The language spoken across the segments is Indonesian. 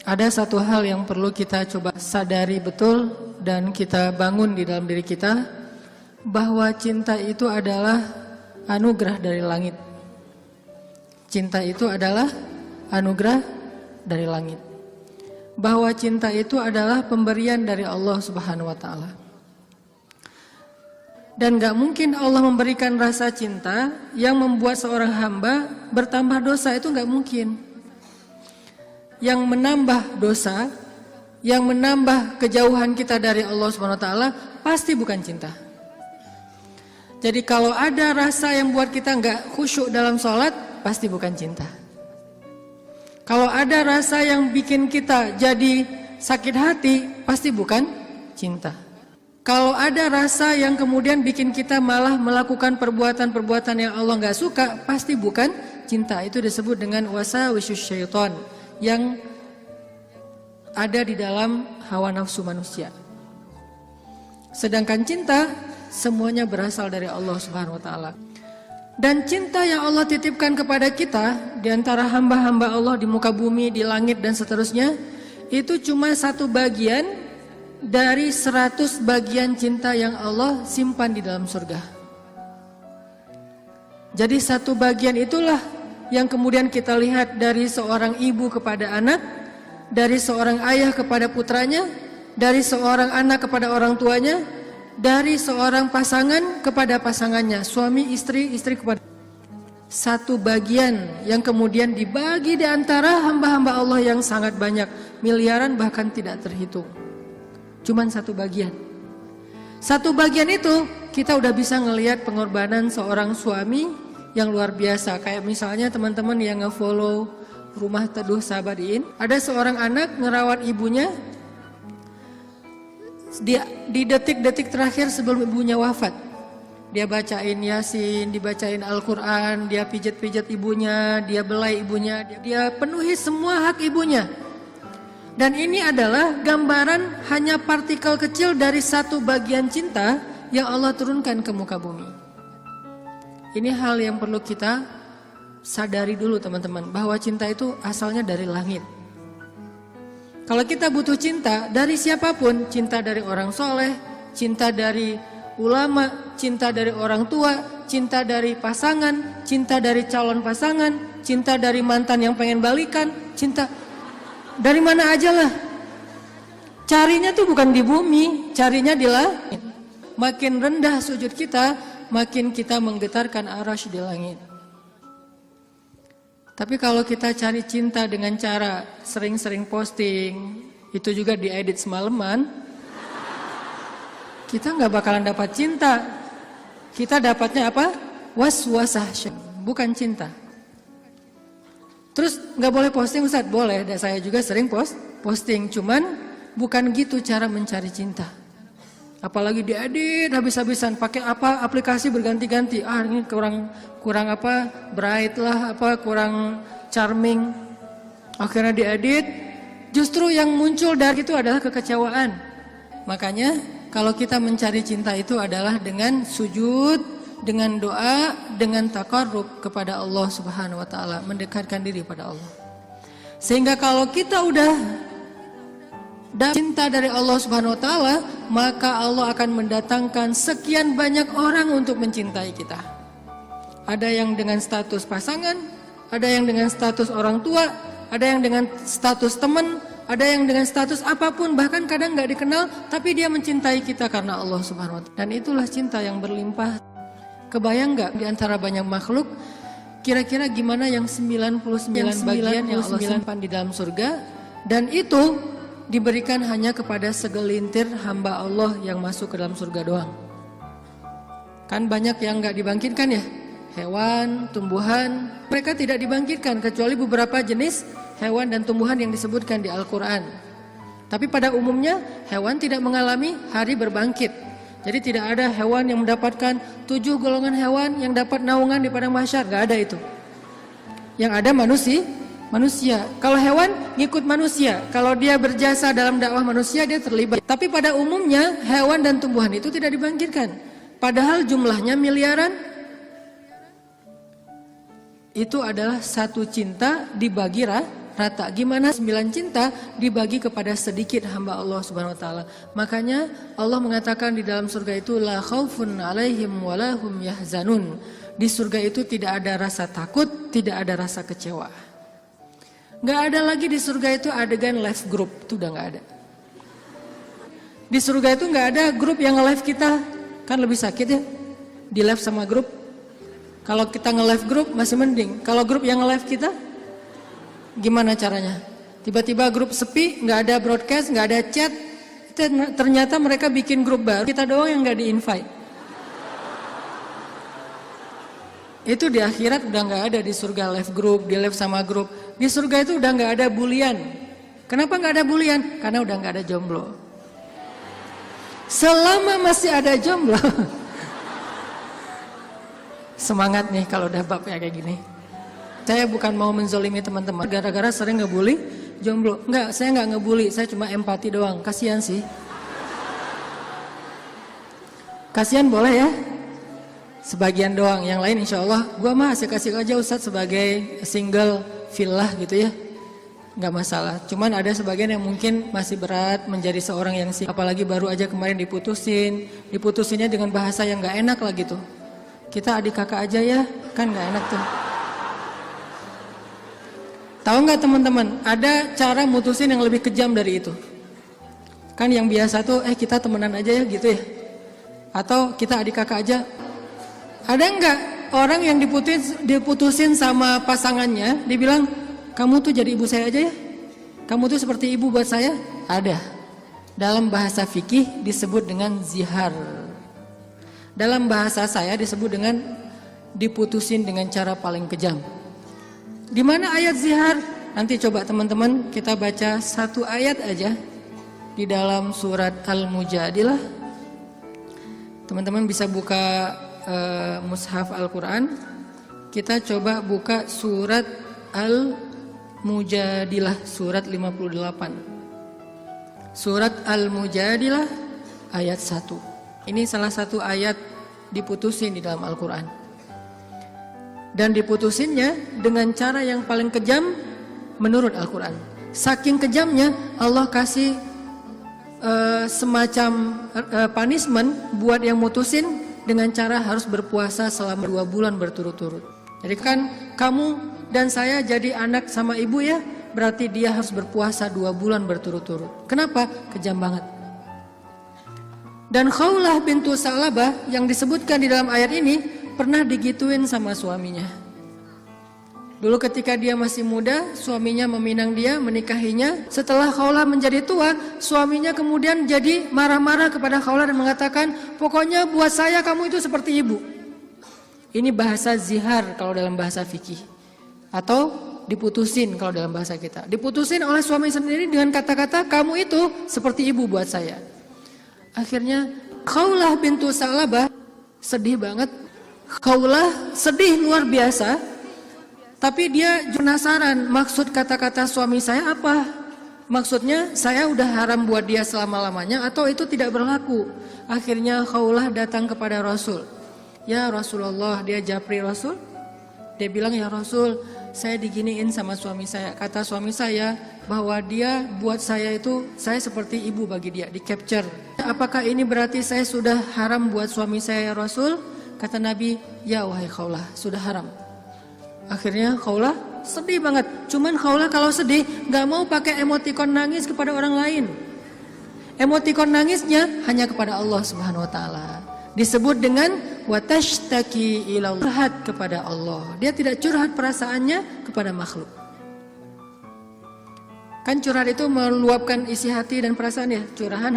Ada satu hal yang perlu kita coba sadari betul dan kita bangun di dalam diri kita, bahwa cinta itu adalah anugerah dari langit. Cinta itu adalah anugerah dari langit. Bahwa cinta itu adalah pemberian dari Allah Subhanahu wa taala. Dan gak mungkin Allah memberikan rasa cinta yang membuat seorang hamba bertambah dosa, itu gak mungkin. Yang menambah dosa, yang menambah kejauhan kita dari Allah Subhanahu wa taala pasti bukan cinta. Jadi kalau ada rasa yang buat kita gak khusyuk dalam sholat, pasti bukan cinta. Kalau ada rasa yang bikin kita jadi sakit hati, pasti bukan cinta. Kalau ada rasa yang kemudian bikin kita malah melakukan perbuatan-perbuatan yang Allah gak suka, pasti bukan cinta. Itu disebut dengan wasawisus syaitan, yang ada di dalam hawa nafsu manusia. Sedangkan cinta semuanya berasal dari Allah Subhanahu wa taala. Dan cinta yang Allah titipkan kepada kita di antara hamba-hamba Allah di muka bumi, di langit dan seterusnya, itu cuma satu bagian dari 100 bagian cinta yang Allah simpan di dalam surga. Jadi satu bagian itulah yang kemudian kita lihat dari seorang ibu kepada anak, dari seorang ayah kepada putranya, dari seorang anak kepada orang tuanya, dari seorang pasangan kepada pasangannya, suami istri, istri kepada. Satu bagian yang kemudian dibagi di antara hamba-hamba Allah yang sangat banyak, miliaran bahkan tidak terhitung. Cuman satu bagian. Satu bagian itu kita udah bisa ngelihat pengorbanan seorang suami yang luar biasa. Kayak misalnya teman-teman yang nge-follow Rumah Teduh Sabadiin, ada seorang anak ngerawat ibunya di detik-detik terakhir sebelum ibunya wafat. Dia bacain Yasin, dibacain Al-Quran, dia pijat-pijat ibunya, dia belai ibunya, dia penuhi semua hak ibunya. Dan ini adalah gambaran hanya partikel kecil dari satu bagian cinta yang Allah turunkan ke muka bumi. Ini hal yang perlu kita sadari dulu teman-teman, bahwa cinta itu asalnya dari langit. Kalau kita butuh cinta dari siapapun, cinta dari orang soleh, cinta dari ulama, cinta dari orang tua, cinta dari pasangan, cinta dari calon pasangan, cinta dari mantan yang pengen balikan, cinta dari mana aja lah. Carinya tuh bukan di bumi, carinya di langit. Makin rendah sujud kita, makin kita menggetarkan arasy di langit. Tapi kalau kita cari cinta dengan cara sering-sering posting, itu juga diedit semalaman, kita nggak bakalan dapat cinta. Kita dapatnya apa? Was-wasah, bukan cinta. Terus nggak boleh posting Ustaz? Boleh, dan saya juga sering posting, cuman bukan gitu cara mencari cinta. Apalagi diedit habis-habisan, pakai apa aplikasi berganti-ganti. Ini kurang apa bright lah, apa kurang charming. Akhirnya diedit, justru yang muncul dari itu adalah kekecewaan. Makanya kalau kita mencari cinta itu adalah dengan sujud, dengan doa, dengan taqarrub kepada Allah Subhanahu wa taala, mendekatkan diri pada Allah. Sehingga kalau kita udah cinta dari Allah Subhanahu wa taala, maka Allah akan mendatangkan sekian banyak orang untuk mencintai kita. Ada yang dengan status pasangan, ada yang dengan status orang tua, ada yang dengan status teman, ada yang dengan status apapun, bahkan kadang gak dikenal, tapi dia mencintai kita karena Allah Subhanahu wa taala. Dan itulah cinta yang berlimpah. Kebayang gak di antara banyak makhluk, kira-kira gimana yang 99 bagian yang Allah simpan di dalam surga, dan itu diberikan hanya kepada segelintir hamba Allah yang masuk ke dalam surga doang. Kan banyak yang gak dibangkitkan ya, hewan, tumbuhan, mereka tidak dibangkitkan kecuali beberapa jenis hewan dan tumbuhan yang disebutkan di Al-Quran. Tapi pada umumnya hewan tidak mengalami hari berbangkit. Jadi tidak ada hewan yang mendapatkan 7 golongan hewan yang dapat naungan di padang mahsyar, gak ada itu. Yang ada manusia. Kalau hewan ngikut manusia, kalau dia berjasa dalam dakwah manusia dia terlibat. Tapi pada umumnya hewan dan tumbuhan itu tidak dibangkitkan. Padahal jumlahnya miliaran. Itu adalah satu cinta dibagi rata. Gimana 9 cinta dibagi kepada sedikit hamba Allah Subhanahu wa taala. Makanya Allah mengatakan di dalam surga itu la khaufun 'alaihim wa lahum yahzanun. Di surga itu tidak ada rasa takut, tidak ada rasa kecewa. Nggak ada lagi di surga itu adegan live group, itu udah nggak ada. Di surga itu nggak ada grup yang nge-live kita, kan lebih sakit ya, di live sama grup. Kalau kita nge-live grup masih mending, kalau grup yang nge-live kita, gimana caranya? Tiba-tiba grup sepi, nggak ada broadcast, nggak ada chat, ternyata mereka bikin grup baru, kita doang yang nggak di-invite. Itu di akhirat udah nggak ada di surga live group, di live sama grup. Di surga itu udah nggak ada bulian. Kenapa nggak ada bulian? Karena udah nggak ada jomblo. Selama masih ada jomblo, semangat nih kalau udah bab kayak gini. Saya bukan mau menzolimi teman-teman. Gara-gara sering ngebully jomblo. Enggak, saya nggak ngebully. Saya cuma empati doang. Kasihan sih. Kasihan boleh ya. Sebagian doang, yang lain insya Allah gue mah asik-asik aja Ustadz sebagai single villa gitu ya, nggak masalah. Cuman ada sebagian yang mungkin masih berat menjadi seorang yang apalagi baru aja kemarin diputusinnya dengan bahasa yang nggak enak lah gitu. Kita adik kakak aja ya, kan nggak enak tuh. Tahu nggak teman-teman, ada cara mutusin yang lebih kejam dari itu. Kan yang biasa tuh kita temenan aja ya gitu ya, atau kita adik kakak aja. Ada nggak orang yang diputusin sama pasangannya, dibilang kamu tuh jadi ibu saya aja ya, kamu tuh seperti ibu buat saya? Ada. Dalam bahasa fikih disebut dengan zihar. Dalam bahasa saya disebut dengan diputusin dengan cara paling kejam. Di mana ayat zihar? Nanti coba teman-teman kita baca satu ayat aja di dalam surat Al-Mujadilah. Teman-teman bisa buka mushaf Al-Quran. Kita coba buka surat Al-Mujadilah, surat 58. Surat Al-Mujadilah ayat 1. Ini salah satu ayat diputusin di dalam Al-Quran. Dan diputusinnya dengan cara yang paling kejam menurut Al-Quran. Saking kejamnya Allah kasih semacam punishment buat yang mutusin, dengan cara harus berpuasa selama 2 bulan berturut-turut. Jadi kan kamu dan saya jadi anak sama ibu ya, berarti dia harus berpuasa 2 bulan berturut-turut. Kenapa? Kejam banget. Dan Khawlah bintu Sa'labah yang disebutkan di dalam ayat ini pernah digituin sama suaminya. Dulu ketika dia masih muda, suaminya meminang dia, menikahinya. Setelah Khawlah menjadi tua, suaminya kemudian jadi marah-marah kepada Khawlah dan mengatakan, pokoknya buat saya kamu itu seperti ibu. Ini bahasa zihar kalau dalam bahasa fikih. Atau diputusin kalau dalam bahasa kita. Diputusin oleh suami sendiri dengan kata-kata, kamu itu seperti ibu buat saya. Akhirnya Khawlah bintu Sa'labah sedih banget. Khawlah sedih luar biasa. Tapi dia penasaran, maksud kata-kata suami saya apa? Maksudnya saya udah haram buat dia selama-lamanya atau itu tidak berlaku? Akhirnya Khawlah datang kepada Rasul. Ya Rasulullah, dia japri Rasul. Dia bilang, ya Rasul, saya diginiin sama suami saya. Kata suami saya bahwa dia buat saya itu, saya seperti ibu bagi dia, di capture. Apakah ini berarti saya sudah haram buat suami saya ya Rasul? Kata Nabi, ya wahai Khawlah, sudah haram. Akhirnya Khawlah sedih banget. Cuman Khawlah kalau sedih gak mau pakai emotikon nangis kepada orang lain. Emotikon nangisnya hanya kepada Allah Subhanahu wa taala. Disebut dengan watashtaki ilallah, curhat kepada Allah. Dia tidak curhat perasaannya kepada makhluk. Kan curhat itu meluapkan isi hati dan perasaan ya, curahan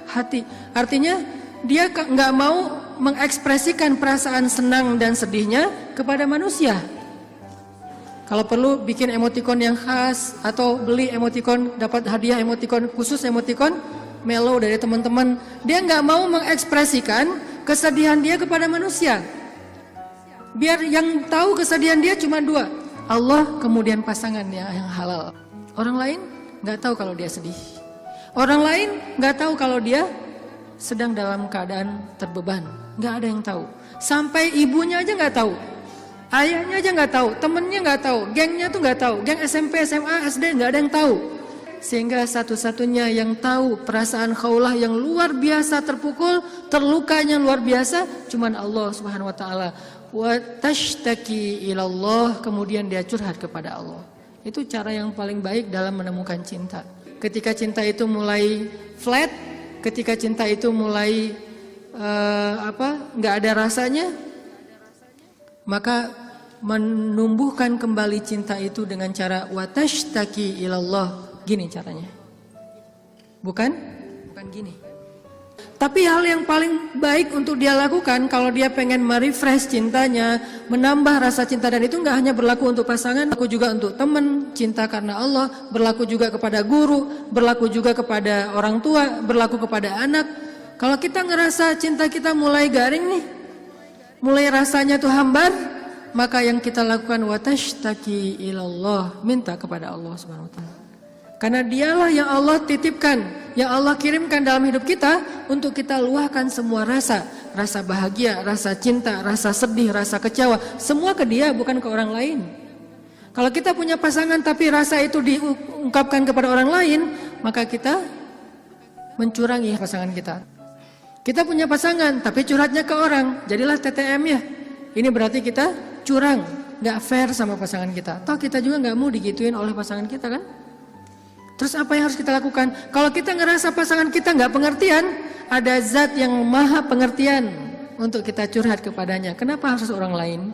hati. Artinya dia gak mau mengekspresikan perasaan senang dan sedihnya kepada manusia. Kalau perlu bikin emotikon yang khas atau beli emotikon, dapat hadiah emotikon khusus, emotikon mellow dari teman-teman. Dia nggak mau mengekspresikan kesedihan dia kepada manusia. Biar yang tahu kesedihan dia cuma 2, Allah kemudian pasangannya yang halal. Orang lain nggak tahu kalau dia sedih. Orang lain nggak tahu kalau dia sedang dalam keadaan terbeban. Nggak ada yang tahu. Sampai ibunya aja nggak tahu. Ayahnya aja nggak tahu, temennya nggak tahu, gengnya tuh nggak tahu, geng SMP, SMA, SD nggak ada yang tahu. Sehingga satu-satunya yang tahu perasaan Khawlah yang luar biasa terpukul, terlukanya luar biasa, cuman Allah Subhanahu wa taala. Wa tashtaki ilallah, kemudian dia curhat kepada Allah. Itu cara yang paling baik dalam menemukan cinta. Ketika cinta itu mulai flat, ketika cinta itu mulai nggak ada rasanya, maka menumbuhkan kembali cinta itu dengan cara wa tashtaki ilallah. Gini caranya. Bukan gini. Tapi hal yang paling baik untuk dia lakukan kalau dia pengen merefresh cintanya, menambah rasa cinta, dan itu nggak hanya berlaku untuk pasangan, berlaku juga untuk teman, cinta karena Allah, berlaku juga kepada guru, berlaku juga kepada orang tua, berlaku kepada anak. Kalau kita ngerasa cinta kita mulai garing nih, mulai rasanya tuh hambar, maka yang kita lakukan watashtaki ilallah, minta kepada Allah Subhanahu wa taala. Karena dialah yang Allah titipkan, yang Allah kirimkan dalam hidup kita untuk kita luahkan semua rasa. Rasa bahagia, rasa cinta, rasa sedih, rasa kecewa. Semua ke dia, bukan ke orang lain. Kalau kita punya pasangan tapi rasa itu diungkapkan kepada orang lain, maka kita mencurangi pasangan kita. Kita punya pasangan tapi curhatnya ke orang, jadilah TTM ya. Ini berarti kita curang, gak fair sama pasangan kita. Toh kita juga gak mau digituin oleh pasangan kita kan? Terus apa yang harus kita lakukan? Kalau kita ngerasa pasangan kita nggak pengertian, ada zat yang maha pengertian untuk kita curhat kepadanya. Kenapa harus orang lain?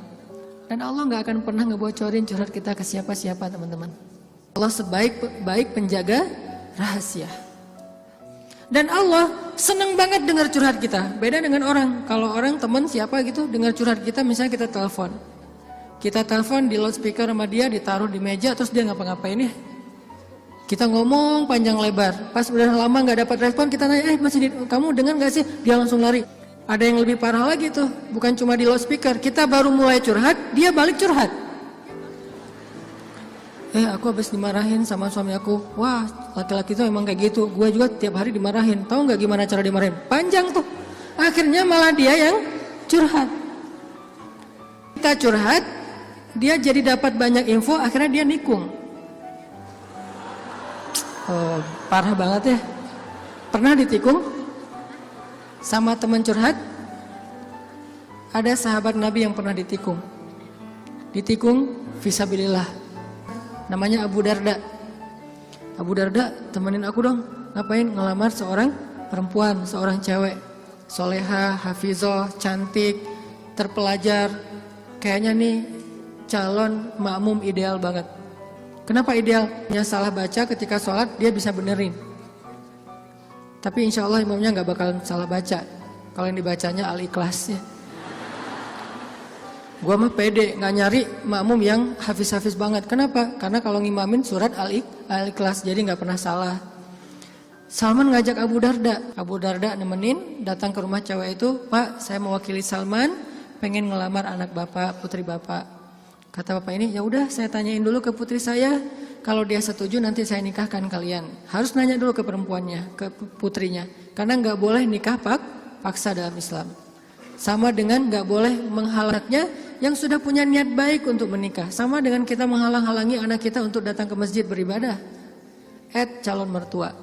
Dan Allah nggak akan pernah ngebocorin curhat kita ke siapa-siapa, teman-teman. Allah sebaik-baik penjaga rahasia. Dan Allah senang banget dengar curhat kita. Beda dengan orang. Kalau orang teman siapa gitu dengar curhat kita, misalnya kita telepon. Kita telepon di loudspeaker sama dia, ditaruh di meja, terus dia ngapa-ngapain ya? Kita ngomong panjang lebar, pas udah lama nggak dapat respon, kita nanya, kamu dengar nggak sih? Dia langsung lari. Ada yang lebih parah lagi tuh, bukan cuma di loudspeaker, kita baru mulai curhat, dia balik curhat. Aku habis dimarahin sama suami aku. Wah, laki-laki itu emang kayak gitu. Gue juga tiap hari dimarahin. Tahu nggak gimana cara dimarahin? Panjang tuh. Akhirnya malah dia yang curhat. Kita curhat, dia jadi dapat banyak info, akhirnya dia nikung. Oh, parah banget ya. Pernah ditikung sama teman curhat? Ada sahabat Nabi yang pernah ditikung. Ditikung fisabilillah. Namanya Abu Darda. Abu Darda, temenin aku dong. Ngapain? Ngelamar seorang perempuan, seorang cewek. Soleha, hafizah, cantik, terpelajar. Kayaknya nih calon makmum ideal banget. Kenapa ideal? Yang salah baca ketika sholat dia bisa benerin. Tapi insya Allah imamnya gak bakal salah baca. Kalau yang dibacanya Al-Ikhlas ya. Gua mah pede gak nyari makmum yang hafiz-hafiz banget. Kenapa? Karena kalau ngimamin surat Al-Ikhlas jadi gak pernah salah. Salman ngajak Abu Darda. Abu Darda nemenin datang ke rumah cewek itu. Pak, saya mewakili Salman, pengen ngelamar anak bapak, putri bapak. Kata bapak ini, ya udah saya tanyain dulu ke putri saya, kalau dia setuju nanti saya nikahkan kalian. Harus nanya dulu ke perempuannya, ke putrinya, karena nggak boleh nikah paksa dalam Islam. Sama dengan nggak boleh menghalangnya yang sudah punya niat baik untuk menikah. Sama dengan kita menghalang-halangi anak kita untuk datang ke masjid beribadah. Calon mertua.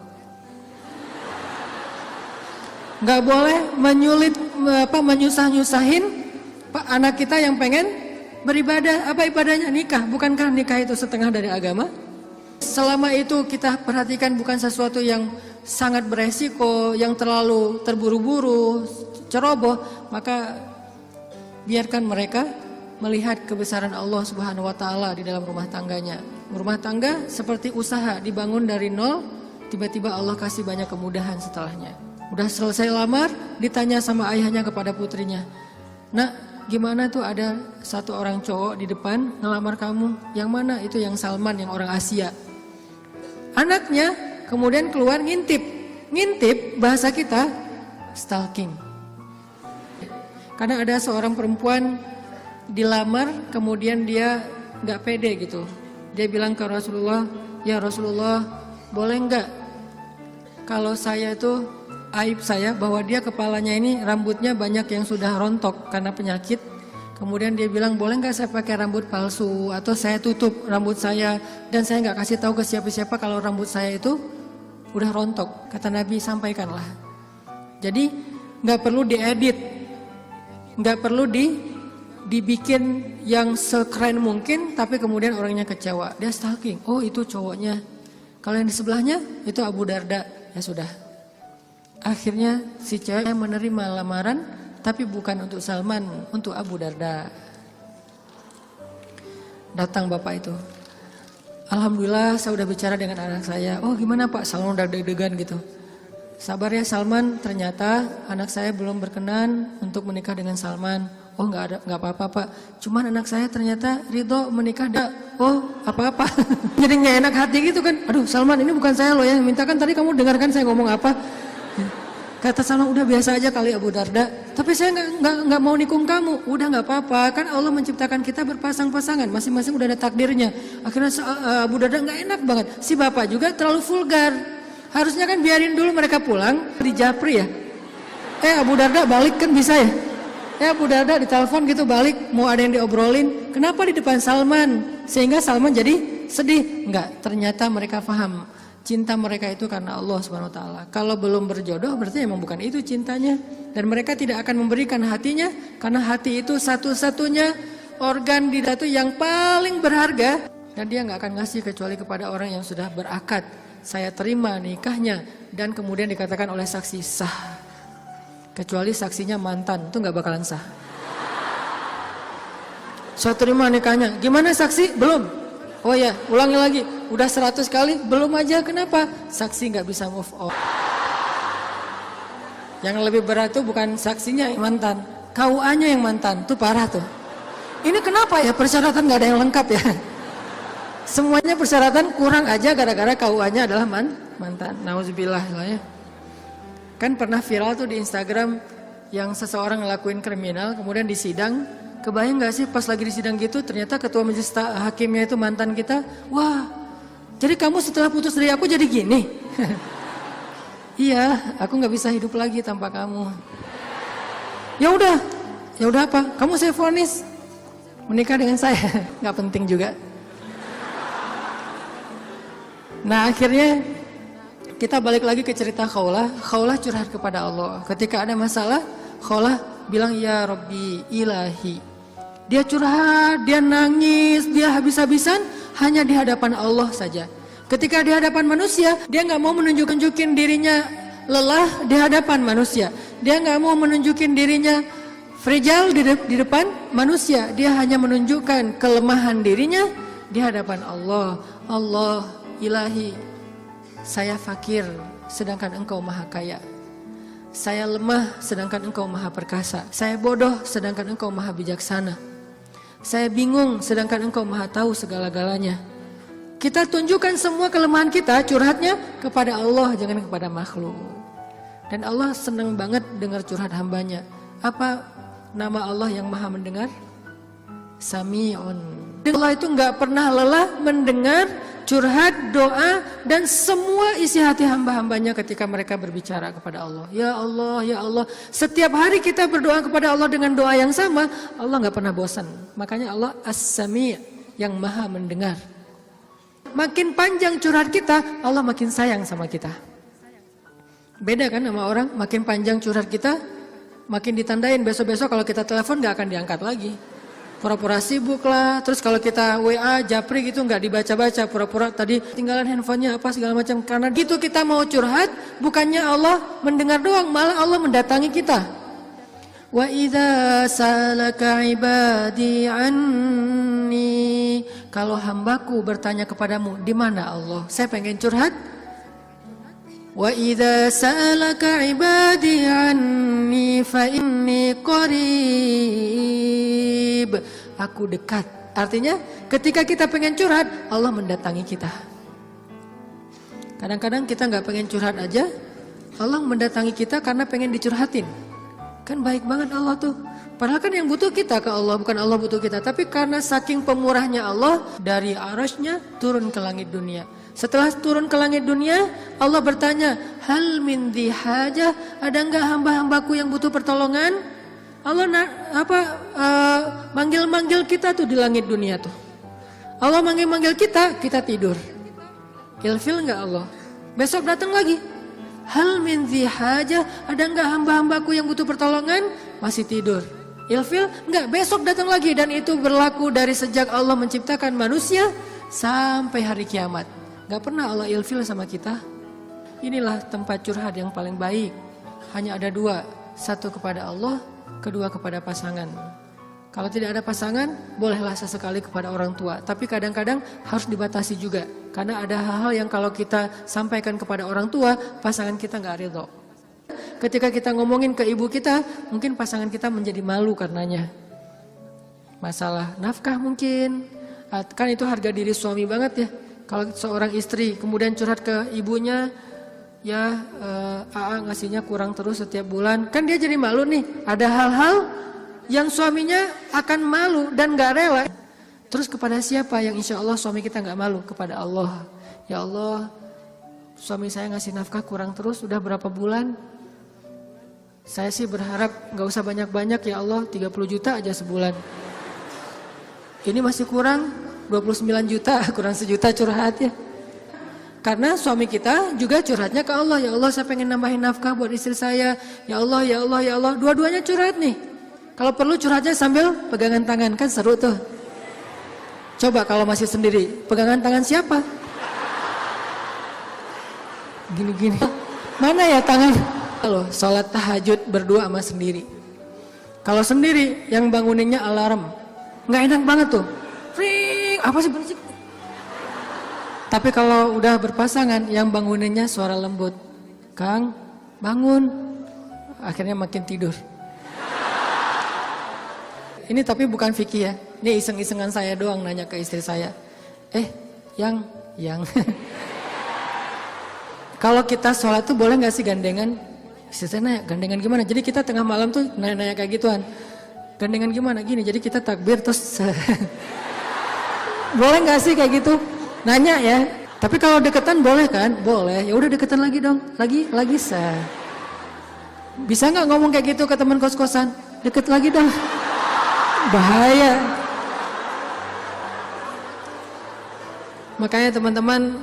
Nggak boleh menyusah-nyusahin anak kita yang pengen beribadah. Apa ibadahnya? Nikah. Bukankah nikah itu setengah dari agama? Selama itu kita perhatikan bukan sesuatu yang sangat beresiko, yang terlalu terburu-buru, ceroboh, maka biarkan mereka melihat kebesaran Allah Subhanahu wa taala di dalam rumah tangganya. Rumah tangga seperti usaha dibangun dari nol, tiba-tiba Allah kasih banyak kemudahan setelahnya. Udah selesai lamar, ditanya sama ayahnya kepada putrinya. Nak, gimana tuh ada satu orang cowok di depan ngelamar kamu? Yang mana? Itu yang Salman, yang orang Asia. Anaknya kemudian keluar ngintip. Ngintip bahasa kita stalking. Karena ada seorang perempuan dilamar, kemudian dia gak pede gitu. Dia bilang ke Rasulullah, ya Rasulullah, boleh gak kalau saya itu aib saya bahwa dia kepalanya ini rambutnya banyak yang sudah rontok karena penyakit. Kemudian dia bilang, boleh nggak saya pakai rambut palsu atau saya tutup rambut saya dan saya nggak kasih tahu ke siapa-siapa kalau rambut saya itu udah rontok. Kata Nabi, sampaikanlah. Jadi nggak perlu diedit, nggak perlu dibikin yang sekeren mungkin, tapi kemudian orangnya kecewa. Dia stalking, oh itu cowoknya. Kalau yang di sebelahnya itu Abu Darda, ya sudah. Akhirnya si cewek menerima lamaran, tapi bukan untuk Salman, untuk Abu Darda. Datang bapak itu. Alhamdulillah saya udah bicara dengan anak saya. Oh gimana Pak, Salman udah deg-degan gitu. Sabar ya Salman, ternyata anak saya belum berkenan untuk menikah dengan Salman. Oh nggak apa-apa Pak. Cuman anak saya ternyata ridho menikah. Oh apa-apa. Jadi nggak enak hati gitu kan. Aduh Salman, ini bukan saya loh ya. Minta kan tadi kamu dengarkan saya ngomong apa. Kata Salman, udah biasa aja kali Abu Darda. Tapi saya nggak mau nikung kamu. Udah nggak apa-apa. Kan Allah menciptakan kita berpasang-pasangan. Masing-masing udah ada takdirnya. Akhirnya Abu Darda nggak enak banget. Si bapak juga terlalu vulgar. Harusnya kan biarin dulu mereka pulang di Japri ya. Abu Darda balik kan bisa ya. Abu Darda ditelepon gitu balik. Mau ada yang diobrolin. Kenapa di depan Salman? Sehingga Salman jadi sedih. Enggak, ternyata mereka paham. Cinta mereka itu karena Allah Subhanahu wa taala. Kalau belum berjodoh berarti memang bukan itu cintanya. Dan mereka tidak akan memberikan hatinya karena hati itu satu-satunya organ di datu yang paling berharga dan dia nggak akan ngasih kecuali kepada orang yang sudah berakad. Saya terima nikahnya dan kemudian dikatakan oleh saksi sah. Kecuali saksinya mantan, itu nggak bakalan sah. Saya terima nikahnya. Gimana saksi? Belum. Oh ya, ulangi lagi. Udah 100 kali, belum aja. Kenapa? Saksi nggak bisa move on. Yang lebih berat tuh bukan saksinya yang mantan, KUA-nya yang mantan. Tuh parah tuh. Ini kenapa ya persyaratan nggak ada yang lengkap ya? Semuanya persyaratan kurang aja gara-gara KUA-nya adalah mantan. Nauzubillah lah ya. Kan pernah viral tuh di Instagram yang seseorang ngelakuin kriminal kemudian disidang. Kebayang gak sih pas lagi di sidang gitu ternyata ketua majelis hakimnya itu mantan kita. Wah, jadi kamu setelah putus dari aku jadi gini? Iya, aku gak bisa hidup lagi tanpa kamu. Ya udah apa? Kamu saya vonis menikah dengan saya. Gak penting juga. Nah akhirnya kita balik lagi ke cerita Khawlah. Khawlah curhat kepada Allah. Ketika ada masalah, Khawlah bilang ya Rabbi ilahi. Dia curhat, dia nangis, dia habis-habisan hanya di hadapan Allah saja. Ketika di hadapan manusia, dia nggak mau menunjukin dirinya lelah di hadapan manusia. Dia nggak mau menunjukin dirinya fragile di depan manusia. Dia hanya menunjukkan kelemahan dirinya di hadapan Allah. Allah ilahi, saya fakir sedangkan engkau maha kaya. Saya lemah sedangkan engkau maha perkasa. Saya bodoh sedangkan engkau maha bijaksana. Saya bingung sedangkan engkau maha tahu segala-galanya. Kita tunjukkan semua kelemahan kita, curhatnya kepada Allah, jangan kepada makhluk. Dan Allah senang banget dengar curhat hambanya. Apa nama Allah yang maha mendengar? Sami'un. Allah itu gak pernah lelah mendengar curhat, doa, dan semua isi hati hamba-hambanya ketika mereka berbicara kepada Allah. Ya Allah, ya Allah. Setiap hari kita berdoa kepada Allah dengan doa yang sama, Allah gak pernah bosan. Makanya Allah As-Sami' yang maha mendengar. Makin panjang curhat kita, Allah makin sayang sama kita. Beda kan sama orang, makin panjang curhat kita, makin ditandain besok-besok kalau kita telepon gak akan diangkat lagi. Pura-pura sibuk lah, terus kalau kita WA, japri gitu nggak dibaca-baca, pura-pura tadi tinggalan handphonenya apa segala macam. Karena gitu kita mau curhat, bukannya Allah mendengar doang, malah Allah mendatangi kita. Wa idza salaka ibadi anni, kalau hambaku bertanya kepadamu, di mana Allah? Saya pengen curhat. Wa idza salaka ibadi anni fa inni qarib. Aku dekat. Artinya ketika kita pengen curhat, Allah mendatangi kita. Kadang-kadang kita nggak pengen curhat aja, Allah mendatangi kita karena pengen dicurhatin. Kan baik banget Allah tuh. Padahal kan yang butuh kita ke Allah, bukan Allah butuh kita. Tapi karena saking pemurahnya Allah, dari arasnya turun ke langit dunia. Setelah turun ke langit dunia, Allah bertanya, hal min dhi hajah, ada enggak hamba-hambaku yang butuh pertolongan? Allah manggil-manggil kita tuh di langit dunia tuh. Allah manggil-manggil kita, kita tidur. Ilfil enggak Allah? Besok datang lagi. Hal min dzi hajah, ada enggak hamba-hambaku yang butuh pertolongan? Masih tidur. Ilfil enggak, besok datang lagi, dan itu berlaku dari sejak Allah menciptakan manusia sampai hari kiamat. Enggak pernah Allah ilfil sama kita. Inilah tempat curhat yang paling baik. Hanya ada dua, satu kepada Allah, kedua kepada pasangan. Kalau tidak ada pasangan, bolehlah sesekali kepada orang tua. Tapi kadang-kadang harus dibatasi juga. Karena ada hal-hal yang kalau kita sampaikan kepada orang tua, pasangan kita nggak ridho. Ketika kita ngomongin ke ibu kita, mungkin pasangan kita menjadi malu karenanya. Masalah nafkah mungkin. Kan itu harga diri suami banget ya. Kalau seorang istri kemudian curhat ke ibunya, ya AA ngasihnya kurang terus setiap bulan. Kan dia jadi malu nih. Ada hal-hal yang suaminya akan malu dan gak rela. Terus kepada siapa yang insya Allah suami kita gak malu? Kepada Allah. Ya Allah, suami saya ngasih nafkah kurang terus udah berapa bulan. Saya sih berharap gak usah banyak-banyak ya Allah, 30 juta aja sebulan. Ini masih kurang 29 juta, kurang sejuta curhat ya. Karena suami kita juga curhatnya ke Allah. Ya Allah, saya pengen nambahin nafkah buat istri saya. Ya Allah, ya Allah, ya Allah. Dua-duanya curhat nih. Kalau perlu curhatnya sambil pegangan tangan, kan seru tuh. Coba kalau masih sendiri, pegangan tangan siapa? Gini-gini. Mana ya tangan? Kalau sholat tahajud berdua sama sendiri. Kalau sendiri, yang banguninnya alarm. Nggak enak banget tuh. Ring, apa sih berisik? Tapi kalau udah berpasangan, yang banguninnya suara lembut. Kang, bangun. Akhirnya makin tidur. Ini tapi bukan fikih ya. Ini iseng-isengan saya doang nanya ke istri saya. Yang. Kalau kita sholat tuh boleh gak sih gandengan? Istri saya nanya, gandengan gimana? Jadi kita tengah malam tuh nanya-nanya kayak gituan. Gandengan gimana? Gini, jadi kita takbir terus. Boleh gak sih kayak gitu? Nanya ya. Tapi kalau deketan boleh kan? Boleh. Ya udah deketan lagi dong. Lagi sah. Bisa gak ngomong kayak gitu ke teman kos-kosan? Deket lagi dong. Bahaya. Makanya teman-teman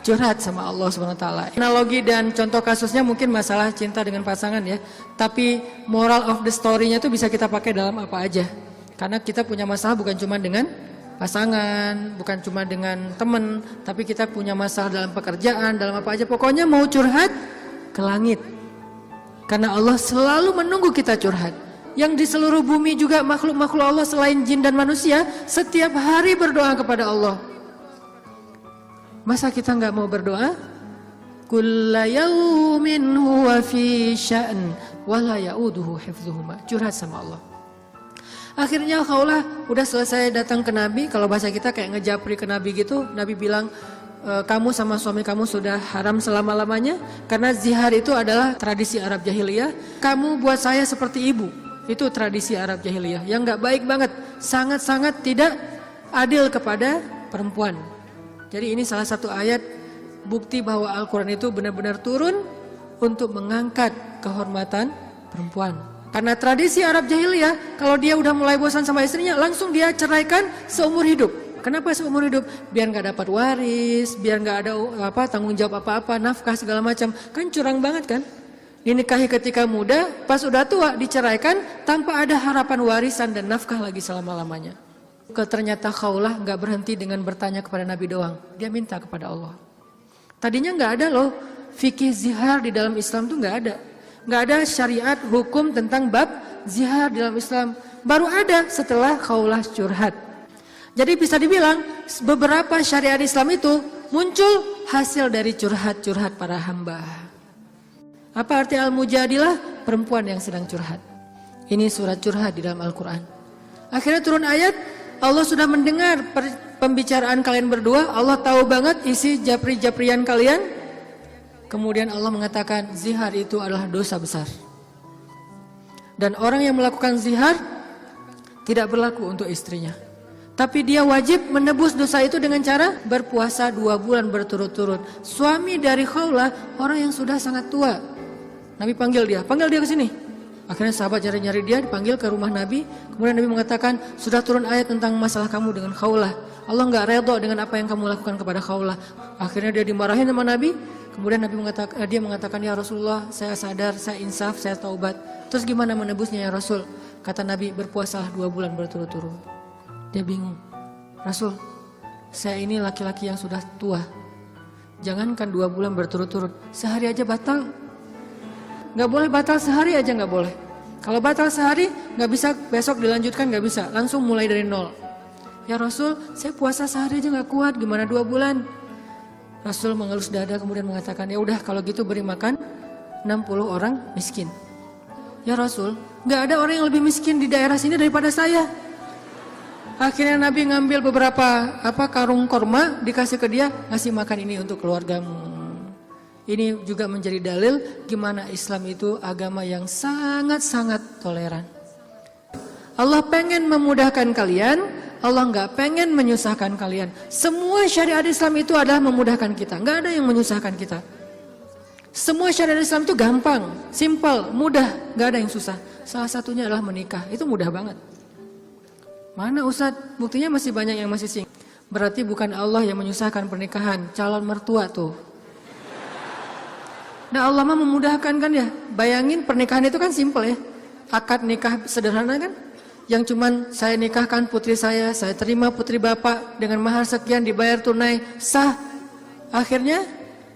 curhat sama Allah SWT. Analogi dan contoh kasusnya mungkin masalah cinta dengan pasangan ya. Tapi moral of the story-nya tuh bisa kita pakai dalam apa aja. Karena kita punya masalah bukan cuma dengan pasangan, bukan cuma dengan teman, tapi kita punya masalah dalam pekerjaan, dalam apa aja. Pokoknya mau curhat ke langit. Karena Allah selalu menunggu kita curhat. Yang di seluruh bumi juga makhluk-makhluk Allah selain jin dan manusia setiap hari berdoa kepada Allah. Masa kita nggak mau berdoa? Kulla yaumin huwa fi sya'n wa la ya'uduhu hifdzuhuma. Curhat sama Allah. Akhirnya Khawlah udah selesai datang ke Nabi. Kalau bahasa kita kayak ngejapri ke Nabi gitu. Nabi bilang, kamu sama suami kamu sudah haram selama-lamanya. Karena zihar itu adalah tradisi Arab jahiliyah. Kamu buat saya seperti ibu. Itu tradisi Arab jahiliyah yang gak baik banget. Sangat-sangat tidak adil kepada perempuan. Jadi ini salah satu ayat bukti bahwa Al-Quran itu benar-benar turun untuk mengangkat kehormatan perempuan. Karena tradisi Arab jahiliyah, kalau dia udah mulai bosan sama istrinya, langsung dia ceraikan seumur hidup. Kenapa seumur hidup? Biar gak dapat waris, biar gak ada tanggung jawab apa-apa, nafkah segala macam. Kan curang banget kan? Dinikahi ketika muda, pas udah tua diceraikan tanpa ada harapan warisan dan nafkah lagi selama-lamanya. Ternyata Khawlah gak berhenti dengan bertanya kepada Nabi doang. Dia minta kepada Allah. Tadinya gak ada loh fikih zihar di dalam Islam tuh gak ada. Gak ada syariat hukum tentang bab zihar di dalam Islam. Baru ada setelah Khawlah curhat. Jadi bisa dibilang beberapa syariat Islam itu muncul hasil dari curhat-curhat para hamba. Apa arti Al-Mujadilah? Perempuan yang sedang curhat. Ini surat curhat di dalam Al-Quran. Akhirnya turun ayat, Allah sudah mendengar pembicaraan kalian berdua. Allah tahu banget isi japri-japrian kalian. Kemudian Allah mengatakan, zihar itu adalah dosa besar. Dan orang yang melakukan zihar tidak berlaku untuk istrinya. Tapi dia wajib menebus dosa itu dengan cara berpuasa 2 bulan berturut-turut. Suami dari Khawlah orang yang sudah sangat tua. Nabi panggil dia ke sini. Akhirnya sahabat nyari-nyari dia, dipanggil ke rumah Nabi. Kemudian Nabi mengatakan, sudah turun ayat tentang masalah kamu dengan Khawlah. Allah nggak redha dengan apa yang kamu lakukan kepada Khawlah. Akhirnya dia dimarahin sama Nabi. Kemudian dia mengatakan, ya Rasulullah, saya sadar, saya insaf, saya taubat. Terus gimana menebusnya ya Rasul? Kata Nabi, berpuasalah 2 bulan berturut-turut. Dia bingung. Rasul, saya ini laki-laki yang sudah tua. Jangankan 2 bulan berturut-turut, sehari aja batal. Nggak boleh batal sehari aja, nggak boleh. Kalau batal sehari, nggak bisa besok dilanjutkan, nggak bisa. Langsung mulai dari nol. Ya Rasul, saya puasa sehari aja nggak kuat, gimana 2 bulan? Rasul mengelus dada kemudian mengatakan, ya udah kalau gitu beri makan 60 orang miskin. Ya Rasul, nggak ada orang yang lebih miskin di daerah sini daripada saya. Akhirnya Nabi ngambil beberapa karung korma, dikasih ke dia, ngasih makan ini untuk keluargamu. Ini juga menjadi dalil gimana Islam itu agama yang sangat-sangat toleran. Allah pengen memudahkan kalian, Allah nggak pengen menyusahkan kalian. Semua syariat Islam itu adalah memudahkan kita, nggak ada yang menyusahkan kita. Semua syariat Islam itu gampang, simpel, mudah, nggak ada yang susah. Salah satunya adalah menikah, itu mudah banget. Mana Ustadz? Buktinya masih banyak yang masih sing. Berarti bukan Allah yang menyusahkan pernikahan, calon mertua tuh. Nah Allah mah memudahkan kan ya. Bayangin pernikahan itu kan simpel ya. Akad nikah sederhana kan. Yang cuman saya nikahkan putri saya terima putri bapak dengan mahar sekian dibayar tunai, sah. Akhirnya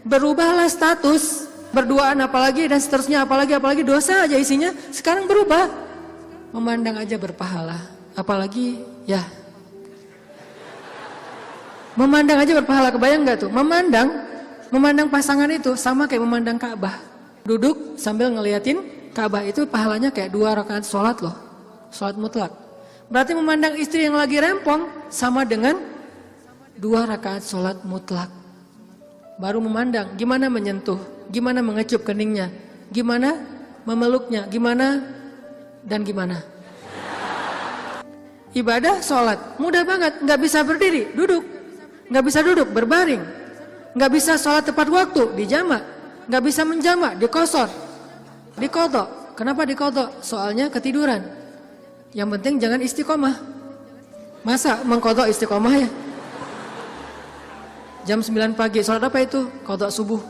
berubahlah status, berduaan apalagi dan seterusnya apalagi dosa aja isinya. Sekarang berubah. Memandang aja berpahala. Apalagi ya memandang aja berpahala, kebayang gak tuh? Memandang pasangan itu sama kayak memandang Ka'bah. Duduk sambil ngeliatin Ka'bah itu pahalanya kayak 2 rakaat sholat loh. Sholat mutlak. Berarti memandang istri yang lagi rempong sama dengan 2 rakaat sholat mutlak. Baru memandang gimana menyentuh, gimana mengecup keningnya, gimana memeluknya, gimana dan gimana. Ibadah sholat mudah banget, nggak bisa berdiri, duduk, nggak bisa duduk, berbaring, nggak bisa sholat tepat waktu, dijamak, nggak bisa menjamak, dikosor, dikodok. Kenapa dikodok? Soalnya ketiduran. Yang penting jangan istiqomah. Masa mengkodok istiqomah ya? Jam 9 pagi, sholat apa itu? Kodok subuh.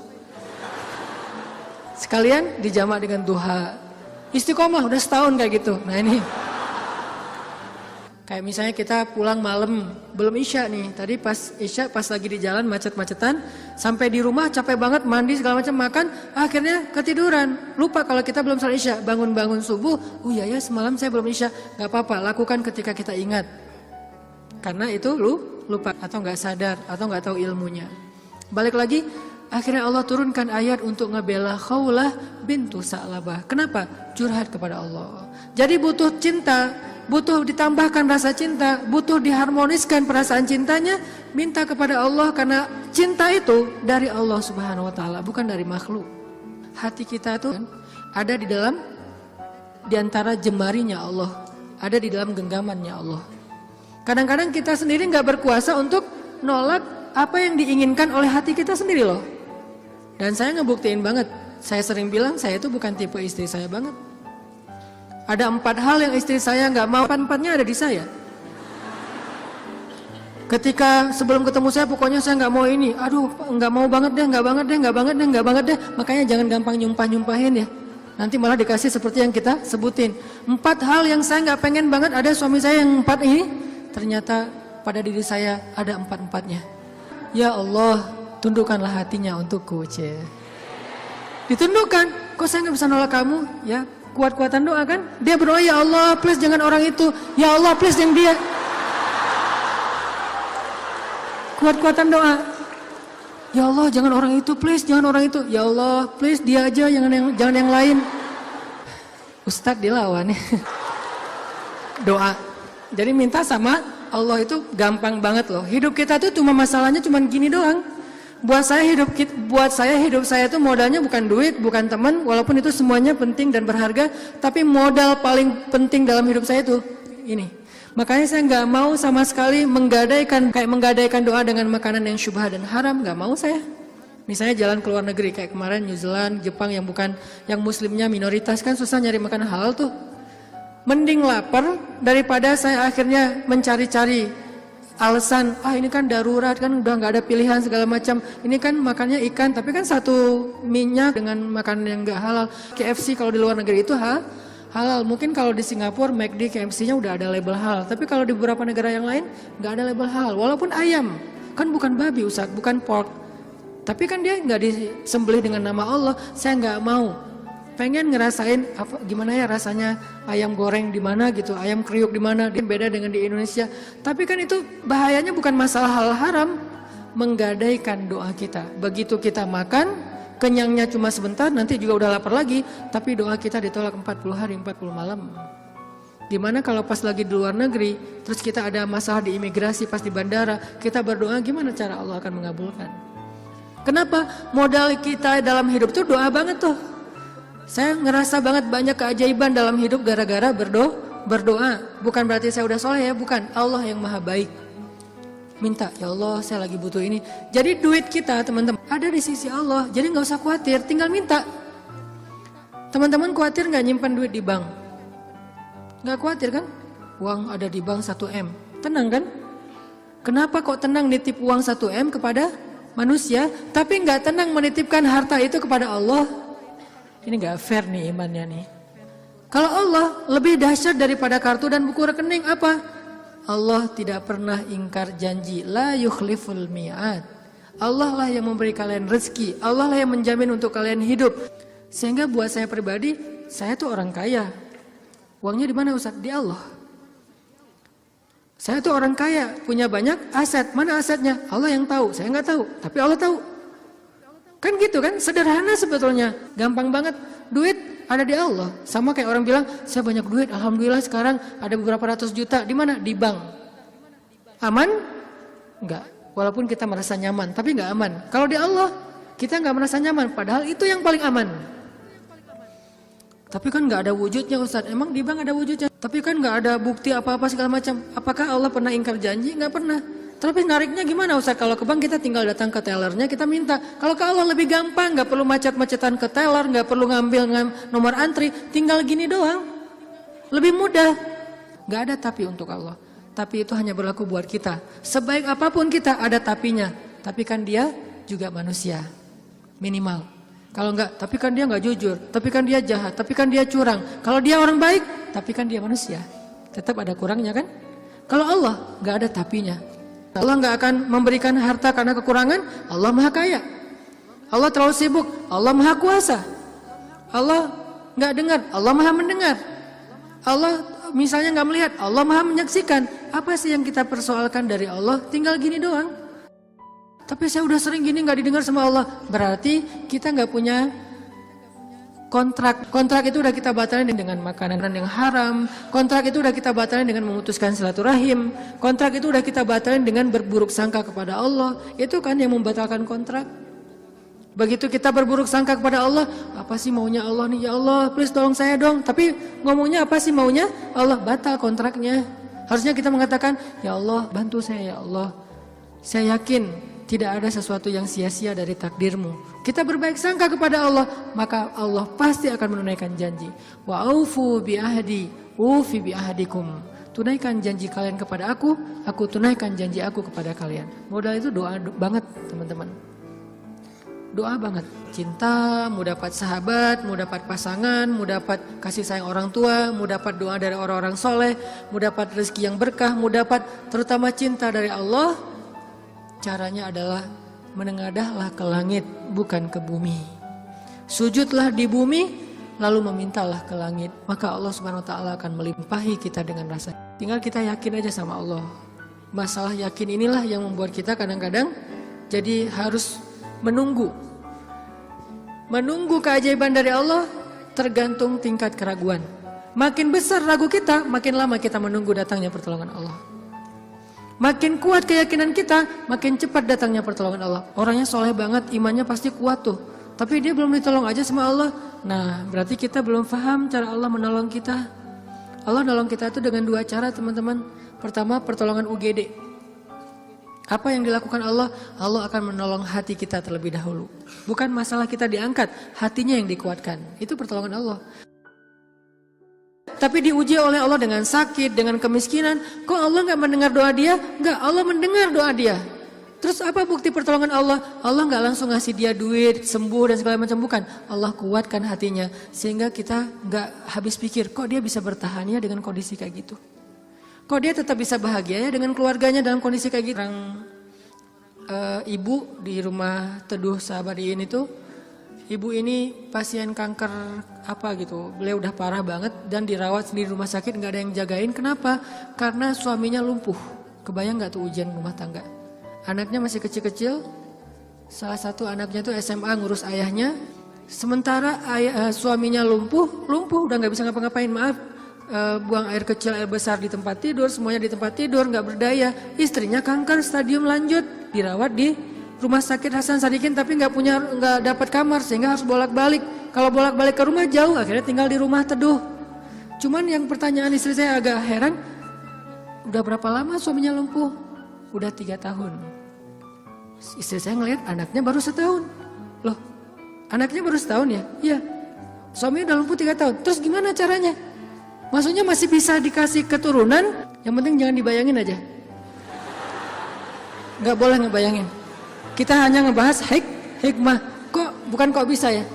Sekalian dijamak dengan duha. Istiqomah udah setahun kayak gitu. Nah ini. Kayak misalnya kita pulang malam, belum isya nih. Tadi pas isya, pas lagi di jalan macet-macetan, sampai di rumah capek banget, mandi segala macam, makan, akhirnya ketiduran. Lupa kalau kita belum sholat isya, bangun-bangun subuh, oh iya ya semalam saya belum isya. Gak apa-apa, lakukan ketika kita ingat. Karena itu lupa atau gak sadar atau gak tahu ilmunya. Balik lagi, akhirnya Allah turunkan ayat untuk ngebela Khawlah bintu Sa'labah. Kenapa? Curhat kepada Allah. Jadi butuh cinta, butuh ditambahkan rasa cinta, butuh diharmoniskan perasaan cintanya, minta kepada Allah karena cinta itu dari Allah Subhanahu wa taala, bukan dari makhluk. Hati kita itu ada di antara jemarinya Allah, ada di dalam genggamannya Allah. Kadang-kadang kita sendiri nggak berkuasa untuk nolak apa yang diinginkan oleh hati kita sendiri loh. Dan saya ngebuktiin banget, saya sering bilang saya itu bukan tipe istri saya banget. Ada 4 hal yang istri saya nggak mau, 4-4-nya ada di saya. Ketika sebelum ketemu saya, pokoknya saya nggak mau ini. Aduh, nggak mau banget deh, nggak banget deh. Makanya jangan gampang nyumpahin ya. Nanti malah dikasih seperti yang kita sebutin. 4 hal yang saya nggak pengen banget ada suami saya yang 4 ini. Ternyata pada diri saya ada 4-4-nya. Ya Allah, tundukkanlah hatinya untukku, ce. Ditundukkan. Kok saya nggak bisa nolak kamu? Ya. Kuat-kuatan doa kan? Dia berdoa, ya Allah please jangan orang itu. Ya Allah please yang dia. Kuat-kuatan doa. Ya Allah jangan orang itu please, jangan orang itu. Ya Allah please dia aja, jangan yang lain. Ustadz dilawan ya. Doa. Jadi minta sama Allah itu gampang banget loh. Hidup kita tuh cuma masalahnya cuma gini doang. Buat saya hidup saya itu modalnya bukan duit, bukan teman, walaupun itu semuanya penting dan berharga, tapi modal paling penting dalam hidup saya itu ini. Makanya saya nggak mau sama sekali menggadaikan doa dengan makanan yang syubhat dan haram, nggak mau saya. Misalnya jalan ke luar negeri kayak kemarin New Zealand, Jepang yang bukan yang muslimnya minoritas kan susah nyari makanan halal tuh. Mending lapar daripada saya akhirnya mencari-cari alasan, ini kan darurat kan udah nggak ada pilihan segala macam. Ini kan makannya ikan tapi kan satu minyak dengan makanan yang nggak halal. KFC kalau di luar negeri itu halal. Mungkin kalau di Singapura McD KFC-nya udah ada label halal. Tapi kalau di beberapa negara yang lain nggak ada label halal. Walaupun ayam kan bukan babi Ustaz, bukan pork. Tapi kan dia nggak disembelih dengan nama Allah. Saya nggak mau. Pengen ngerasain gimana ya rasanya ayam goreng di mana gitu, ayam kriuk di mana, dia beda dengan di Indonesia. Tapi kan itu bahayanya bukan masalah hal haram, menggadaikan doa kita. Begitu kita makan, kenyangnya cuma sebentar, nanti juga udah lapar lagi, tapi doa kita ditolak 40 hari 40 malam. Dimana kalau pas lagi di luar negeri, terus kita ada masalah di imigrasi pas di bandara, kita berdoa gimana cara Allah akan mengabulkan? Kenapa? Modal kita dalam hidup tuh doa banget tuh. Saya ngerasa banget banyak keajaiban dalam hidup gara-gara berdoa. Bukan berarti saya udah soleh ya, bukan. Allah yang maha baik. Minta, ya Allah saya lagi butuh ini. Jadi duit kita teman-teman ada di sisi Allah. Jadi gak usah khawatir, tinggal minta. Teman-teman khawatir gak nyimpan duit di bank? Gak khawatir kan? Uang ada di bank 1M. Tenang kan? Kenapa kok tenang nitip uang 1M kepada manusia, tapi gak tenang menitipkan harta itu kepada Allah? Ini gak fair nih imannya nih. Kalau Allah lebih dahsyat daripada kartu dan buku rekening apa? Allah tidak pernah ingkar janji. La yukhliful mi'ad. Allah lah yang memberi kalian rezeki. Allah lah yang menjamin untuk kalian hidup. Sehingga buat saya pribadi, saya tuh orang kaya. Uangnya di mana Ustaz? Di Allah. Saya tuh orang kaya, punya banyak aset. Mana asetnya? Allah yang tahu. Saya nggak tahu, tapi Allah tahu. Kan gitu kan, sederhana sebetulnya, gampang banget. Duit ada di Allah. Sama kayak orang bilang, saya banyak duit, alhamdulillah sekarang ada beberapa ratus juta. Di mana? Di bank. Aman? Enggak. Walaupun kita merasa nyaman, tapi enggak aman. Kalau di Allah, kita enggak merasa nyaman, padahal itu yang paling aman. Tapi kan enggak ada wujudnya Ustaz. Emang di bank ada wujudnya? Tapi kan enggak ada bukti apa-apa segala macam. Apakah Allah pernah ingkar janji? Enggak pernah. Tapi nariknya gimana Ustaz? Kalau ke bank kita tinggal datang ke tellernya, kita minta. Kalau ke Allah lebih gampang, gak perlu macet-macetan ke teller, gak perlu ngambil nomor antri, tinggal gini doang. Lebih mudah. Gak ada tapi untuk Allah. Tapi itu hanya berlaku buat kita. Sebaik apapun kita ada tapinya. Tapi kan dia juga manusia. Minimal. Kalau enggak, tapi kan dia gak jujur. Tapi kan dia jahat. Tapi kan dia curang. Kalau dia orang baik, tapi kan dia manusia. Tetap ada kurangnya kan? Kalau Allah gak ada tapinya. Allah nggak akan memberikan harta karena kekurangan. Allah maha kaya. Allah terlalu sibuk. Allah maha kuasa. Allah nggak dengar. Allah maha mendengar. Allah misalnya nggak melihat. Allah maha menyaksikan. Apa sih yang kita persoalkan dari Allah? Tinggal gini doang. Tapi saya udah sering gini nggak didengar sama Allah. Berarti kita nggak punya kontrak. Kontrak itu udah kita batalin dengan makanan yang haram. Kontrak itu udah kita batalin dengan memutuskan silaturahim. Kontrak itu udah kita batalin dengan berburuk sangka kepada Allah. Itu kan yang membatalkan kontrak. Begitu kita berburuk sangka kepada Allah, apa sih maunya Allah nih? Ya Allah, please tolong saya dong. Tapi ngomongnya apa sih maunya? Allah, batal kontraknya. Harusnya kita mengatakan, ya Allah, bantu saya ya Allah. Saya yakin tidak ada sesuatu yang sia-sia dari takdirmu. Kita berbaik sangka kepada Allah, maka Allah pasti akan menunaikan janji. Wa aufu bi ahdi, ufi bi ahdikum. Tunaikan janji kalian kepada aku tunaikan janji aku kepada kalian. Modal itu doa banget teman-teman. Doa banget. Cinta, mau dapat sahabat, mau dapat pasangan, mau dapat kasih sayang orang tua, mau dapat doa dari orang-orang soleh, mau dapat rezeki yang berkah, mau dapat terutama cinta dari Allah. Caranya adalah menengadahlah ke langit, bukan ke bumi. Sujudlah di bumi, lalu memintalah ke langit. Maka Allah Subhanahu wa ta'ala akan melimpahi kita dengan rasa. Tinggal kita yakin aja sama Allah. Masalah yakin inilah yang membuat kita kadang-kadang jadi harus menunggu. Menunggu keajaiban dari Allah tergantung tingkat keraguan. Makin besar ragu kita, makin lama kita menunggu datangnya pertolongan Allah. Makin kuat keyakinan kita, makin cepat datangnya pertolongan Allah. Orangnya soleh banget, imannya pasti kuat tuh. Tapi dia belum ditolong aja sama Allah. Nah, berarti kita belum paham cara Allah menolong kita. Allah nolong kita itu dengan dua cara teman-teman. Pertama, pertolongan UGD. Apa yang dilakukan Allah? Allah akan menolong hati kita terlebih dahulu. Bukan masalah kita diangkat, hatinya yang dikuatkan. Itu pertolongan Allah. Tapi diuji oleh Allah dengan sakit, dengan kemiskinan. Kok Allah nggak mendengar doa dia? Nggak, Allah mendengar doa dia. Terus apa bukti pertolongan Allah? Allah nggak langsung ngasih dia duit, sembuh dan segala macam, bukan. Allah kuatkan hatinya sehingga kita nggak habis pikir, kok dia bisa bertahan ya dengan kondisi kayak gitu. Kok dia tetap bisa bahagia ya dengan keluarganya dalam kondisi kayak gitu. Ibu di rumah Teduh Sahabadiin itu, ibu ini pasien kanker apa gitu. Beliau udah parah banget dan dirawat sendiri di rumah sakit, nggak ada yang jagain. Kenapa? Karena suaminya lumpuh. Kebayang nggak tuh ujian rumah tangga? Anaknya masih kecil-kecil, salah satu anaknya tuh SMA ngurus ayahnya. Sementara suaminya lumpuh udah nggak bisa ngapa-ngapain, maaf. Buang air kecil, air besar di tempat tidur, semuanya di tempat tidur, nggak berdaya. Istrinya kanker stadium lanjut, dirawat di rumah sakit Hasan Sadikin, tapi nggak dapat kamar sehingga harus bolak-balik. Kalau bolak-balik ke rumah jauh, akhirnya tinggal di rumah Teduh. Cuman yang pertanyaan istri saya agak heran, udah berapa lama suaminya lumpuh? Udah 3 tahun. Istri saya ngelihat anaknya baru 1 tahun. Loh, anaknya baru 1 tahun ya? Iya. Suaminya udah lumpuh 3 tahun. Terus gimana caranya? Maksudnya masih bisa dikasih keturunan, yang penting jangan dibayangin aja. Gak boleh ngebayangin. Kita hanya ngebahas hikmah. Bukan kok bisa ya?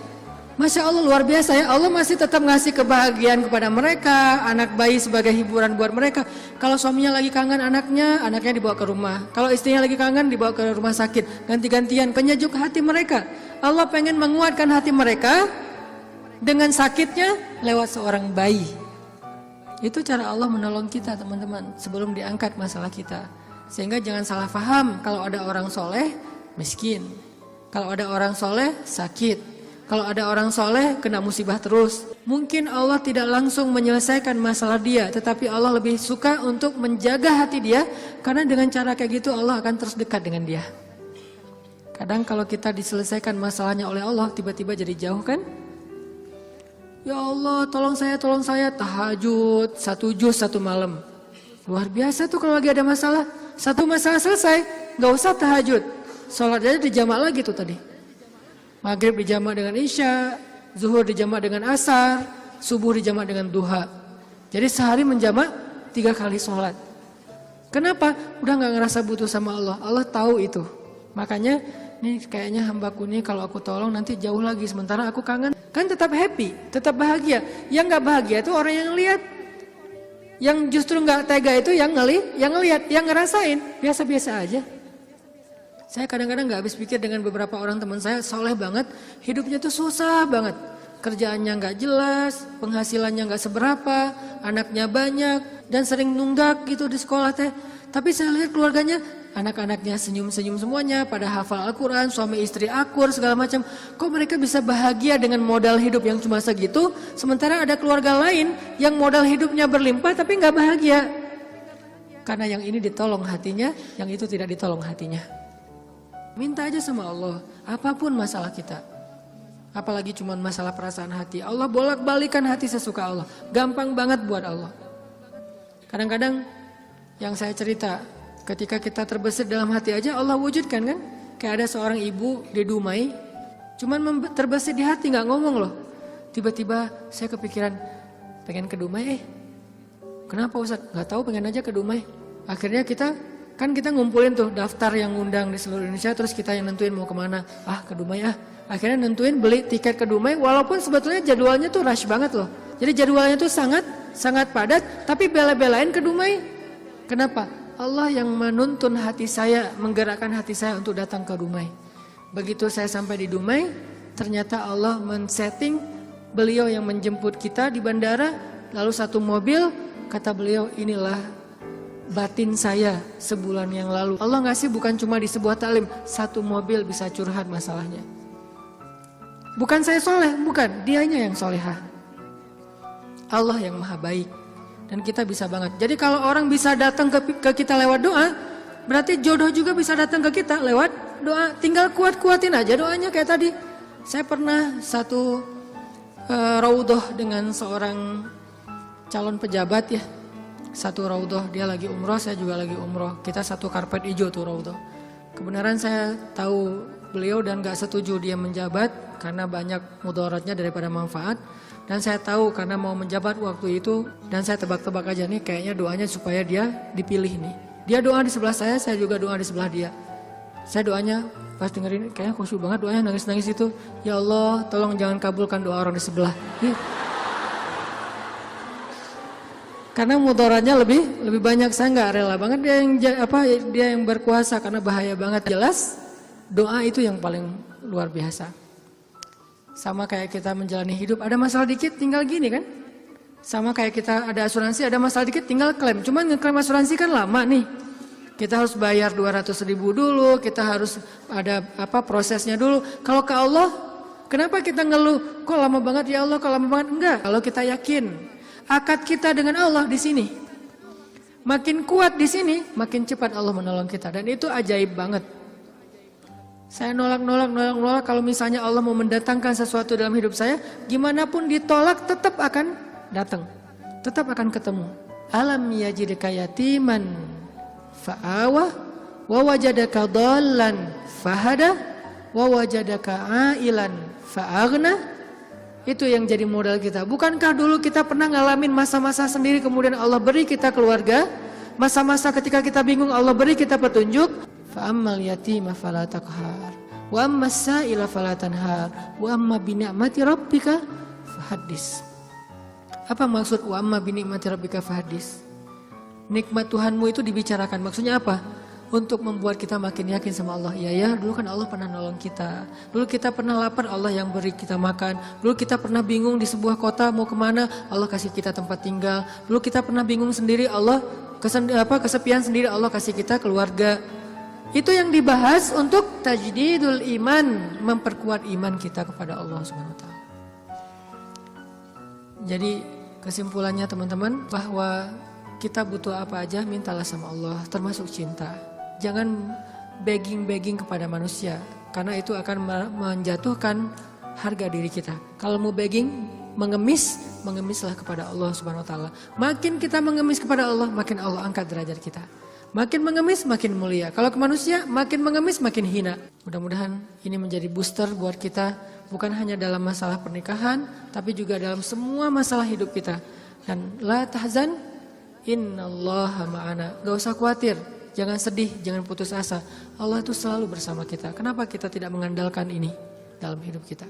Masya Allah luar biasa ya. Allah masih tetap ngasih kebahagiaan kepada mereka. Anak bayi sebagai hiburan buat mereka. Kalau suaminya lagi kangen anaknya dibawa ke rumah. Kalau istrinya lagi kangen dibawa ke rumah sakit. Ganti-gantian, penyejuk hati mereka. Allah pengen menguatkan hati mereka dengan sakitnya lewat seorang bayi. Itu cara Allah menolong kita teman-teman sebelum diangkat masalah kita. Sehingga jangan salah paham, kalau ada orang soleh miskin, kalau ada orang soleh sakit, kalau ada orang soleh kena musibah terus. Mungkin Allah tidak langsung menyelesaikan masalah dia, tetapi Allah lebih suka untuk menjaga hati dia, karena dengan cara kayak gitu Allah akan terus dekat dengan dia. Kadang kalau kita diselesaikan masalahnya oleh Allah, tiba-tiba jadi jauh kan? Ya Allah tolong saya tahajud 1 juz 1 malam. Luar biasa tuh kalau lagi ada masalah. 1 masalah selesai, gak usah tahajud. Sholat aja dijamak lagi tuh tadi. Maghrib dijamak dengan isya, zuhur dijamak dengan asar, subuh dijamak dengan duha. Jadi sehari menjamak 3 kali sholat. Kenapa? Udah gak ngerasa butuh sama Allah. Allah tahu itu. Makanya ini kayaknya hambaku nih kalau aku tolong nanti jauh lagi. Sementara aku kangen. Kan tetap happy, tetap bahagia. Yang gak bahagia itu orang yang lihat. Yang justru gak tega itu yang ngelihat, yang ngerasain. Biasa-biasa aja. Saya kadang-kadang gak habis pikir dengan beberapa orang teman saya, soleh banget, hidupnya tuh susah banget. Kerjaannya gak jelas, penghasilannya gak seberapa, anaknya banyak, dan sering nunggak gitu di sekolah teh. Tapi saya lihat keluarganya, anak-anaknya senyum-senyum semuanya, pada hafal Al-Quran, suami istri akur, segala macam. Kok mereka bisa bahagia dengan modal hidup yang cuma segitu, sementara ada keluarga lain yang modal hidupnya berlimpah tapi gak bahagia. Karena yang ini ditolong hatinya, yang itu tidak ditolong hatinya. Minta aja sama Allah, apapun masalah kita. Apalagi cuma masalah perasaan hati. Allah bolak-balikan hati sesuka Allah. Gampang banget buat Allah. Kadang-kadang yang saya cerita, ketika kita terbesit dalam hati aja Allah wujudkan kan. Kayak ada seorang ibu di Dumai, cuman terbesit di hati gak ngomong loh. Tiba-tiba saya kepikiran, pengen ke Dumai Kenapa Ustaz? Gak tahu, pengen aja ke Dumai. Akhirnya kita ngumpulin tuh daftar yang ngundang di seluruh Indonesia, terus kita yang nentuin mau kemana. Ke Dumai Akhirnya nentuin beli tiket ke Dumai, walaupun sebetulnya jadwalnya tuh rush banget loh. Jadi jadwalnya tuh sangat padat, tapi bela-belain ke Dumai. Kenapa? Allah yang menuntun hati saya, menggerakkan hati saya untuk datang ke Dumai. Begitu saya sampai di Dumai, ternyata Allah men-setting beliau yang menjemput kita di bandara, lalu 1 mobil, kata beliau, inilah batin saya sebulan yang lalu. Allah ngasih bukan cuma di sebuah taklim, 1 mobil bisa curhat masalahnya. Bukan saya soleh, bukan, dianya yang solehah. Allah yang maha baik. Dan kita bisa banget. Jadi kalau orang bisa datang ke kita lewat doa, berarti jodoh juga bisa datang ke kita lewat doa. Tinggal kuat-kuatin aja doanya kayak tadi. Saya pernah satu raudhah dengan seorang calon pejabat ya. Satu raudhah, dia lagi umroh, saya juga lagi umroh. Kita satu karpet hijau tuh raudhah. Kebenaran saya tahu beliau dan gak setuju dia menjabat karena banyak mudaratnya daripada manfaat. Dan saya tahu karena mau menjabat waktu itu, dan saya tebak-tebak aja nih kayaknya doanya supaya dia dipilih nih. Dia doa di sebelah saya juga doa di sebelah dia. Saya doanya pas dengerin kayaknya khusyuk banget doanya, nangis-nangis itu. Ya Allah, tolong jangan kabulkan doa orang di sebelah. Karena mudaratnya lebih banyak, saya nggak rela banget dia yang berkuasa karena bahaya banget. Jelas doa itu yang paling luar biasa. Sama kayak kita menjalani hidup, ada masalah dikit tinggal gini kan. Sama kayak kita ada asuransi, ada masalah dikit tinggal klaim. Cuman ngeklaim asuransi kan lama nih. Kita harus bayar 200.000 dulu, kita harus ada prosesnya dulu. Kalau ke Allah, kenapa kita ngeluh? Kok lama banget ya Allah, kok lama banget? Enggak, kalau kita yakin akad kita dengan Allah di sini. Makin kuat di sini, makin cepat Allah menolong kita, dan itu ajaib banget. Saya nolak kalau misalnya Allah mau mendatangkan sesuatu dalam hidup saya, gimana pun ditolak tetap akan datang. Tetap akan ketemu. Alam yajidka yatiman fa'awah wa wajadaka dhallan fahada wa wajadaka ailan fa'aghna. Itu yang jadi modal kita. Bukankah dulu kita pernah ngalamin masa-masa sendiri kemudian Allah beri kita keluarga, masa-masa ketika kita bingung Allah beri kita petunjuk. Fa'ammal yatima fala taqhar wa ammas sa'ila fala tanhar wa amma bi ni'mati rabbika fahaddis. Apa maksud wa amma bi ni'mati rabbika fahaddis? Nikmat Tuhanmu itu dibicarakan. Maksudnya apa? Untuk membuat kita makin yakin sama Allah. Ya, dulu kan Allah pernah nolong kita. Dulu kita pernah lapar, Allah yang beri kita makan. Dulu kita pernah bingung di sebuah kota mau kemana, Allah kasih kita tempat tinggal. Dulu kita pernah bingung sendiri, Allah kesepian sendiri, Allah kasih kita keluarga. Itu yang dibahas untuk tajdidul iman, memperkuat iman kita kepada Allah Subhanahu wa taala. Jadi kesimpulannya teman-teman, bahwa kita butuh apa aja mintalah sama Allah, termasuk cinta. Jangan begging kepada manusia, karena itu akan menjatuhkan harga diri kita. Kalau mau begging, mengemislah kepada Allah Subhanahu wa taala. Makin kita mengemis kepada Allah, makin Allah angkat derajat kita. Makin mengemis, makin mulia. Kalau ke manusia, makin mengemis, makin hina. Mudah-mudahan ini menjadi booster buat kita, bukan hanya dalam masalah pernikahan, tapi juga dalam semua masalah hidup kita. Dan la tahzan, innallaha ma'ana. Gak usah khawatir, jangan sedih, jangan putus asa. Allah itu selalu bersama kita. Kenapa kita tidak mengandalkan ini dalam hidup kita?